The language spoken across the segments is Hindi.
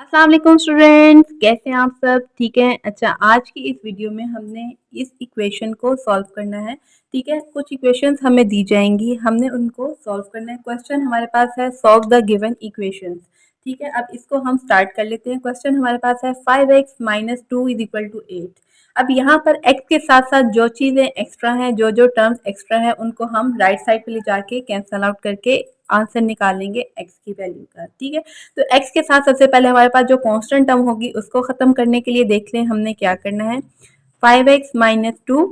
अस्सलाम वालेकुम स्टूडेंट्स, कैसे हैं आप सब? ठीक है। अच्छा, आज की इस वीडियो में हमने इस इक्वेशन को सॉल्व करना है। ठीक है, कुछ इक्वेशंस हमें दी जाएंगी, हमने उनको सॉल्व करना है। क्वेश्चन हमारे पास है सॉल्व द गिवन इक्वेशंस। ठीक है, अब इसको हम स्टार्ट कर लेते हैं। क्वेश्चन हमारे पास है 5x minus 2 is equal to 8। अब यहाँ पर x के साथ साथ जो चीज़ें एक्स्ट्रा हैं, जो टर्म्स एक्स्ट्रा हैं, उनको हम राइट साइड पे ले जाके कैंसल आउट करके आंसर निकालेंगे x की वैल्यू का। ठीक है, तो x के साथ सबसे पहले हमारे पास जो कांस्टेंट टर्म होगी उसको खत्म करने के लिए देख लें हमने क्या करना है। 5x माइनस 2,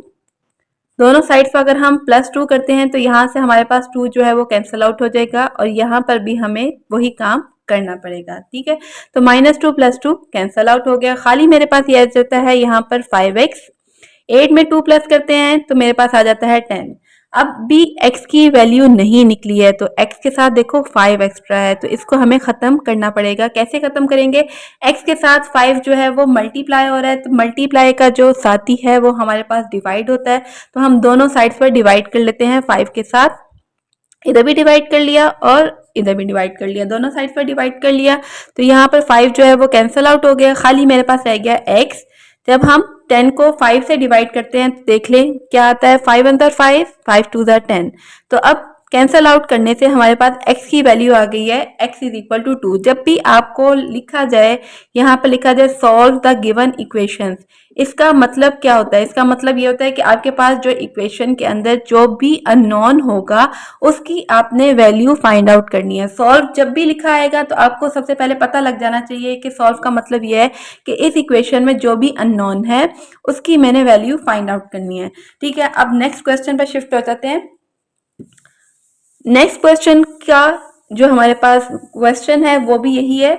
दोनों साइड्स पर अगर हम +2 करते हैं तो यहाँ से हमारे पास 2 जो है वो कैंसिल आउट हो जाएगा और यहाँ पर भी हमें वही काम करना पड़ेगा। ठीक है, तो -2 + 2 कैंसिल आउट हो गया, खाली मेरे पास ये आ जाता है यहाँ पर 5x। 8 में 2 प्लस करते हैं तो मेरे पास आ जाता है 10। अब भी x की वैल्यू नहीं निकली है तो x के साथ देखो 5 एक्स्ट्रा है, तो इसको हमें खत्म करना पड़ेगा। कैसे खत्म करेंगे? x के साथ 5 जो है वो मल्टीप्लाई हो रहा है, तो मल्टीप्लाई का जो साथी है वो हमारे पास डिवाइड होता है, तो हम दोनों साइड्स पर डिवाइड कर लेते हैं। 5 के साथ इधर भी डिवाइड कर लिया और इधर भी डिवाइड कर लिया, दोनों साइड पर डिवाइड कर लिया, तो यहाँ पर 5 जो है वो कैंसिल आउट हो गया, खाली मेरे पास रह गया x। जब हम 10 को 5 से डिवाइड करते हैं तो देख लें क्या आता है, 5 अंदर 5, 5 टू 10। तो अब कैंसल आउट करने से हमारे पास x की वैल्यू आ गई है, x इज इक्वल टू 2। जब भी आपको लिखा जाए, यहाँ पर लिखा जाए सॉल्व द गिवन इक्वेशंस, इसका मतलब क्या होता है? इसका मतलब ये होता है कि आपके पास जो इक्वेशन के अंदर जो भी अननोन होगा उसकी आपने वैल्यू फाइंड आउट करनी है। सॉल्व जब भी लिखा आएगा तो आपको सबसे पहले पता लग जाना चाहिए कि सॉल्व का मतलब ये है कि इस इक्वेशन में जो भी अननोन है उसकी मैंने वैल्यू फाइंड आउट करनी है। ठीक है, अब नेक्स्ट क्वेश्चन पर शिफ्ट हो जाते हैं। नेक्स्ट क्वेश्चन का जो हमारे पास क्वेश्चन है वो भी यही है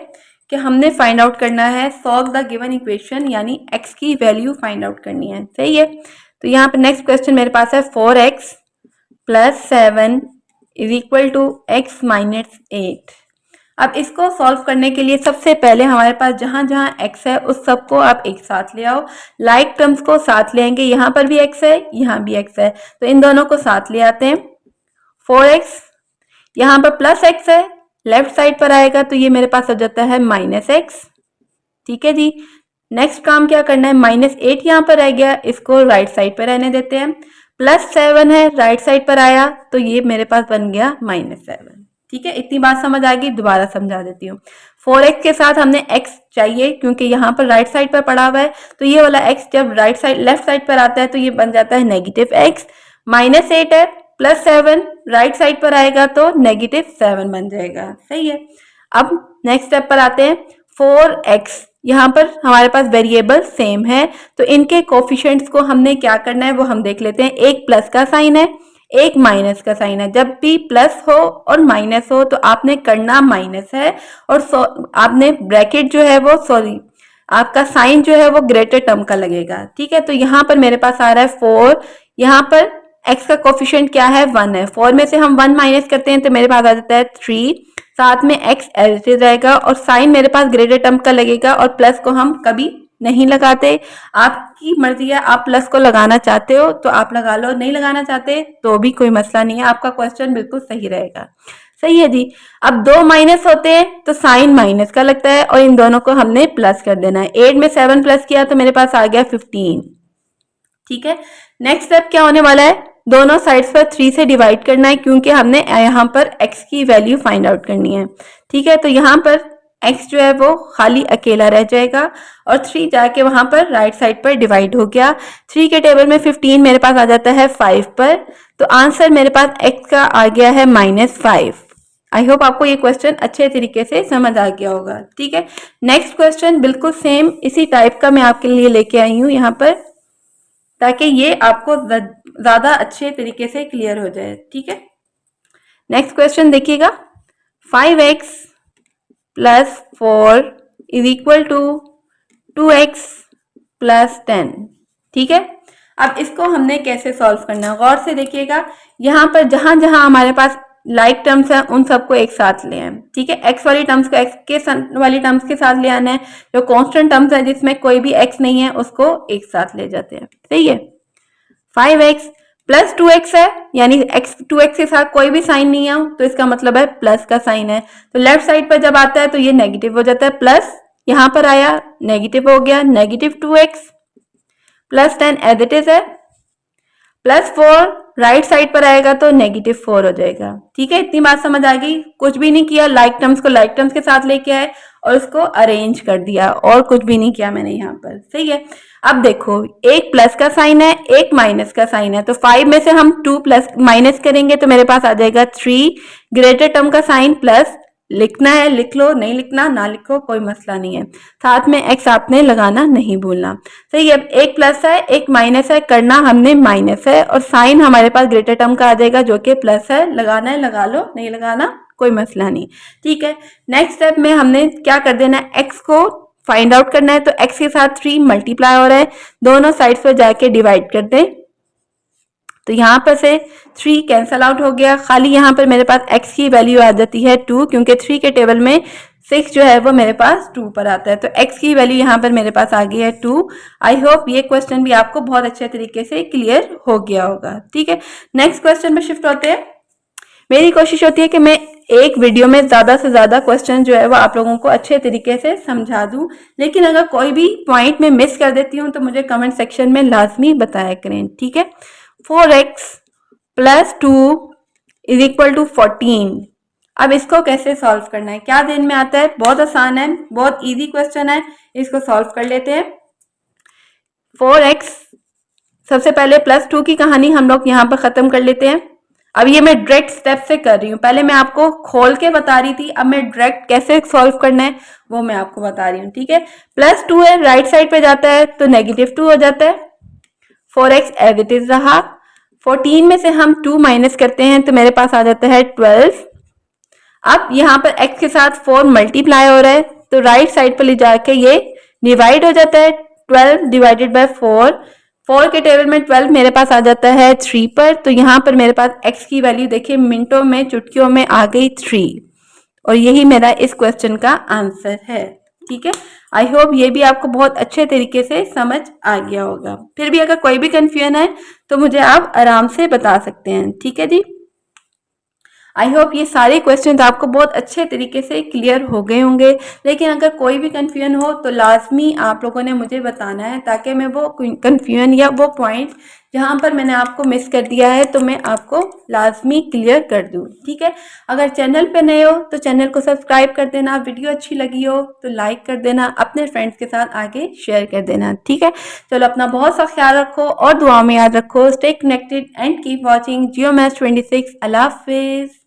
कि हमने फाइंड आउट करना है सॉल्व द गिवन इक्वेशन, यानी x की वैल्यू फाइंड आउट करनी है। सही है, तो यहाँ पे नेक्स्ट क्वेश्चन मेरे पास है 4x + 7 is equal to x minus 8। अब इसको सॉल्व करने के लिए सबसे पहले हमारे पास जहां जहां x है उस सबको आप एक साथ ले आओ, लाइक टर्म्स को साथ ले आएंगे। यहाँ पर भी x है, यहाँ भी x है, तो इन दोनों को साथ ले आते हैं। 4x, यहाँ पर +x है, लेफ्ट साइड पर आएगा तो ये मेरे पास हो जाता है -x। ठीक है जी, नेक्स्ट काम क्या करना है, -8 यहाँ पर रह गया, इसको राइट साइड पर रहने देते हैं। +7 है, राइट साइड पर आया तो ये मेरे पास बन गया -7। ठीक है, इतनी बात समझ आ गई, दोबारा समझा देती हूँ। 4x के साथ हमने x चाहिए क्योंकि यहाँ पर राइट साइड पर पड़ा हुआ है, तो ये वाला x जब राइट साइड लेफ्ट साइड पर आता है तो ये बन जाता है -x। -8 है, +7 राइट साइड पर आएगा तो -7 बन जाएगा। सही है, अब नेक्स्ट स्टेप पर आते हैं। 4x, यहाँ पर हमारे पास वेरिएबल सेम है तो इनके कोफिशिएंट्स को हमने क्या करना है वो हम देख लेते हैं। एक प्लस का साइन है, एक माइनस का साइन है। जब भी प्लस हो और माइनस हो तो आपने करना माइनस है, और आपने ब्रैकेट जो है वो आपका साइन जो है वो ग्रेटर टर्म का लगेगा। ठीक है, तो यहाँ पर मेरे पास आ रहा है 4, यहाँ पर x का कोफिशिएंट क्या है, 1 है। 4 में से हम 1 माइनस करते हैं तो मेरे पास आ जाता है 3, साथ में x एज इट इज रहेगा और साइन मेरे पास ग्रेटर टर्म का लगेगा, और प्लस को हम कभी नहीं लगाते। आपकी मर्जी है, आप प्लस को लगाना चाहते हो तो आप लगा लो, नहीं लगाना चाहते तो भी कोई मसला नहीं है, आपका क्वेश्चन बिल्कुल सही रहेगा। सही है जी, अब 2 माइनस होते हैं तो साइन माइनस का लगता है और इन दोनों को हमने प्लस कर देना है। 8 में 7 प्लस किया तो मेरे पास आ गया 15। ठीक है, नेक्स्ट स्टेप क्या होने वाला है, दोनों साइड्स पर 3 से डिवाइड करना है क्योंकि हमने यहाँ पर x की वैल्यू फाइंड आउट करनी है। ठीक है, तो यहाँ पर x जो है वो खाली अकेला रह जाएगा और 3 जाके वहां पर राइट साइड पर डिवाइड हो गया। 3 के टेबल में 15 मेरे पास आ जाता है 5 पर, तो आंसर मेरे पास x का आ गया है -5। आई होप आपको ये क्वेश्चन अच्छे तरीके से समझ आ गया होगा। ठीक है, नेक्स्ट क्वेश्चन बिल्कुल सेम इसी टाइप का मैं आपके लिए लेके आई हूँ यहाँ पर, ताकि ये आपको ज्यादा अच्छे तरीके से क्लियर हो जाए। ठीक है, नेक्स्ट क्वेश्चन देखिएगा। 5x + 4 is equal to 2x + 10। ठीक है, अब इसको हमने कैसे सॉल्व करना है, गौर से देखिएगा। यहाँ पर जहां जहां हमारे पास लाइक टर्म्स है उन सबको एक साथ ले आए। ठीक है, x वाली टर्म्स को x के वाली टर्म्स के साथ ले आना है, जो कांस्टेंट टर्म्स है जिसमें कोई भी x नहीं है उसको एक साथ ले जाते हैं। सही है, 5x + 2x है, यानी 2x के साथ कोई भी साइन नहीं है तो इसका मतलब है प्लस का साइन है, तो लेफ्ट साइड पर जब आता है तो ये नेगेटिव हो जाता है, यहाँ पर आया नेगेटिव हो गया, -2x plus 10 as it is है, +4 राइट साइड पर आएगा तो -4 हो जाएगा। ठीक है, इतनी बात समझ आ गई। कुछ भी नहीं किया, लाइक टर्म्स को लाइक टर्म्स के साथ लेके आए और उसको अरेंज कर दिया, और कुछ भी नहीं किया मैंने यहाँ पर। सही है, अब देखो एक प्लस का साइन है, एक माइनस का साइन है, तो 5 में से हम 2 प्लस माइनस करेंगे तो मेरे पास आ जाएगा 3, ग्रेटर टर्म का साइन प्लस, लिखना है लिख लो, नहीं लिखना ना लिखो, कोई मसला नहीं है। साथ में एक्स आपने लगाना नहीं भूलना। सही है, एक प्लस है एक माइनस है, करना हमने माइनस है, और साइन हमारे पास ग्रेटर टर्म का आ जाएगा जो कि प्लस है, लगाना है लगा लो, नहीं लगाना कोई मसला नहीं। ठीक है, नेक्स्ट स्टेप में हमने क्या कर देना है, एक्स को फाइंड आउट करना है, तो एक्स के साथ 3 मल्टीप्लाई हो रहा है, दोनों साइड्स पर जाके डिवाइड कर दें, तो यहाँ पर से 3 कैंसल आउट हो गया, खाली यहाँ पर मेरे पास x की वैल्यू आ जाती है 2, क्योंकि 3 के टेबल में 6 जो है वो मेरे पास 2 पर आता है, तो x की वैल्यू यहाँ पर मेरे पास आ गई है 2। आई होप ये क्वेश्चन भी आपको बहुत अच्छे तरीके से क्लियर हो गया होगा। ठीक है, नेक्स्ट क्वेश्चन पे शिफ्ट होते हैं। मेरी कोशिश होती है कि मैं एक वीडियो में ज्यादा से ज्यादा क्वेश्चन जो है वो आप लोगों को अच्छे तरीके से समझा दूं, लेकिन अगर कोई भी पॉइंट में मिस कर देती हूँ तो मुझे कमेंट सेक्शन में लाजमी बताया करें। ठीक है, 4x plus 2 is equal to 14। अब इसको कैसे सॉल्व करना है, क्या दिन में आता है, बहुत आसान है, बहुत इजी क्वेश्चन है, इसको सॉल्व कर लेते हैं। 4x, सबसे पहले +2 की कहानी हम लोग यहाँ पर खत्म कर लेते हैं। अब ये मैं डायरेक्ट स्टेप से कर रही हूँ, पहले मैं आपको खोल के बता रही थी, अब मैं डायरेक्ट कैसे सॉल्व करना है वो मैं आपको बता रही हूँ। ठीक है, +2 है, राइट साइड पे जाता है तो -2 हो जाता है, 4x एज इट इज रहा, 14 में से हम 2 माइनस करते हैं तो मेरे पास आ जाता है 12। अब यहाँ पर x के साथ 4 मल्टीप्लाई हो रहा है, तो राइट साइड पर ले जाके ये डिवाइड हो जाता है, 12 डिवाइडेड बाय 4, 4 के टेबल में 12 मेरे पास आ जाता है 3 पर, तो यहाँ पर मेरे पास x की वैल्यू देखिए मिनटों में चुटकियों में आ गई 3, और यही मेरा इस क्वेश्चन का आंसर है। ठीक है, आई होप ये भी आपको बहुत अच्छे तरीके से समझ आ गया होगा। फिर भी अगर कोई भी कंफ्यूजन है तो मुझे आप आराम से बता सकते हैं। ठीक है जी, आई होप ये सारे क्वेश्चंस आपको बहुत अच्छे तरीके से क्लियर हो गए होंगे, लेकिन अगर कोई भी कंफ्यूजन हो तो लाजमी आप लोगों ने मुझे बताना है, ताकि मैं वो कंफ्यूजन या वो पॉइंट जहाँ पर मैंने आपको मिस कर दिया है तो मैं आपको लाजमी क्लियर कर दूँ। ठीक है, अगर चैनल पे नए हो तो चैनल को सब्सक्राइब कर देना, वीडियो अच्छी लगी हो तो लाइक कर देना, अपने फ्रेंड्स के साथ आगे शेयर कर देना। ठीक है, चलो अपना बहुत सा ख्याल रखो और दुआ में याद रखो। Stay connected and keep watching Jio maths 26। अल्लाह हाफिज़।